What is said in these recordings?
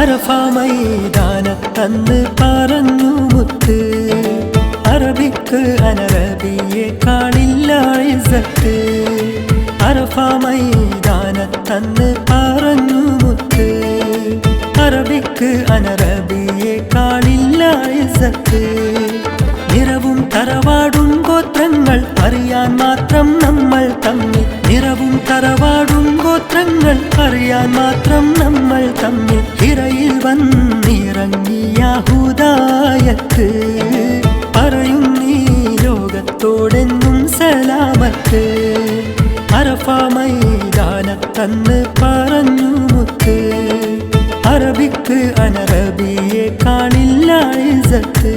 അറഫ മൈതാനത്തന്ന് പറഞ്ഞു മുത്ത്, അറബിക്ക് അനറബിയെ കാണില്ല ഇസ്സത്ത്. അറഫ മൈതാനത്തന്ന് പറഞ്ഞു മുത്ത്, അറബിക്ക് അനറബിയെ കാണില്ല ഇസ്സത്ത്. നിറവും തറവാടും ഗോത്രങ്ങൾ അറിയാൻ മാത്രം നമ്മൾ തമ്മിൽ, നിറവും തറവാടും ഗോത്രങ്ങൾ അറിയാൻ മാത്രം നമ്മൾ തമ്മിൽ. ഹിറയിൽ വന്നിറങ്ങിയ ഹുദായത്ത്, പറയും നീ ലോകത്തോടെന്നും സലാമത്ത്. അറഫ മൈതാനത്തന്ന് പറഞ്ഞു മുത്ത്, അറബിക്ക് അനറബിയെ കാണില്ല ഇസ്സത്ത്.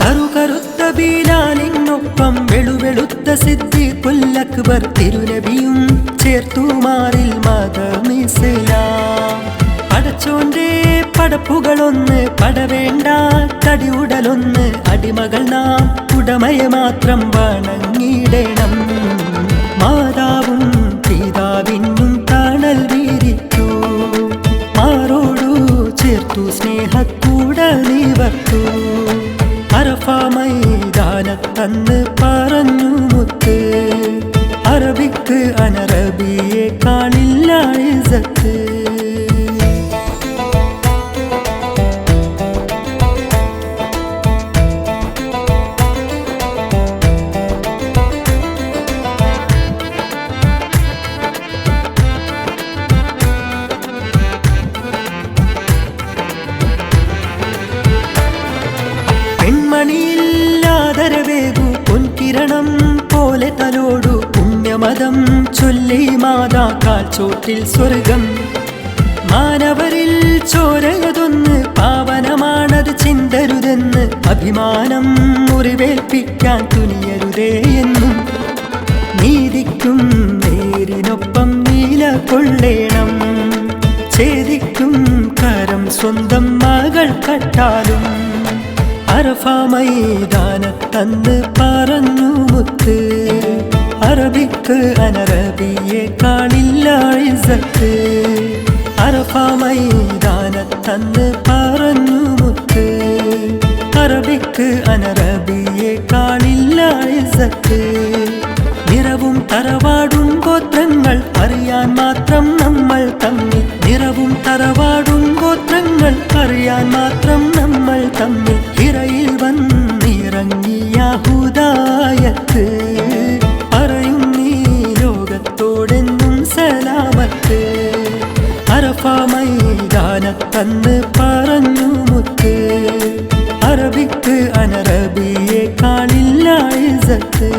കറുകറുത്ത ബിലാലിനൊപ്പം വെളുവെളുത്ത സിദ്ദീഖുൽ അക്ബർ തിരുനബിയും ചേർത്തു മാറിൽ മതമിസ്ലാം. പടച്ചോന്റെ പടപ്പുകളൊന്ന്, പടവേണ്ട തടിയുടലൊന്ന്, അടിമകൾ നാം ഉടമയെ മാത്രം വണങ്ങിടണം. മാതാവും പിതാവിനും തണൽ വീരിച്ചു, മാറോടു ചേർത്തു സ്നേഹക്കൂട നിവർത്തൂ. അറഫ മൈതാനത്തന്ന് പറഞ്ഞു മുത്ത്, അറബിക്ക് അനറബിയെ കാണില്ല ഇസ്സത്ത്. പെൺമണിയില്ലാതരവേകു പൊൻകിരണം പോലെ തലോടു പുണ്യമതം ചൊല്ലി മാതാക്കാൽ ചോട്ടിൽ സ്വർഗം. മാനവരിൽ ചോരയതൊന്ന്, പാവനമാണത് ചിന്തരുതെന്ന്, അഭിമാനം മുറിവേൽപ്പിക്കാൻ തുനിയരുതേ എന്നും. നീതിക്കും നേരിനൊപ്പം നീല കൊള്ളേണം, ഛേദിക്കും കരം സ്വന്തം മകൾ കട്ടാലും. അറഫ മൈതാനത്തന്ന് പറഞ്ഞു മുത്ത്, അറബിക്ക് അനറബിയെ കാണില്ല ഇസ്സത്ത്. അറഫ മൈതാനത്തന്ന് പറഞ്ഞു മുത്ത്, അറബിക്ക് അനറബിയെ കാണില്ല ഇസ്സത്ത്. നിറവും തറവാടും ഗോത്രങ്ങൾ അറിയാൻ മാത്രം നമ്മൾ തമ്മിൽ, നിറവും തറവാടും ഗോത്രങ്ങൾ അറിയാൻ മാത്രം നമ്മൾ തമ്മിൽ. ഹിറയിൽ വന്നിറങ്ങിയ ഹുദായത്ത്, പറയും നീ ലോകത്തോടെന്നും സലാമത്ത്. അറഫ മൈതാനത്തന്ന് പറഞ്ഞു മുത്ത്, അറബിക്ക് അനറബിയെ കാണില്ല ഇസ്സത്ത്.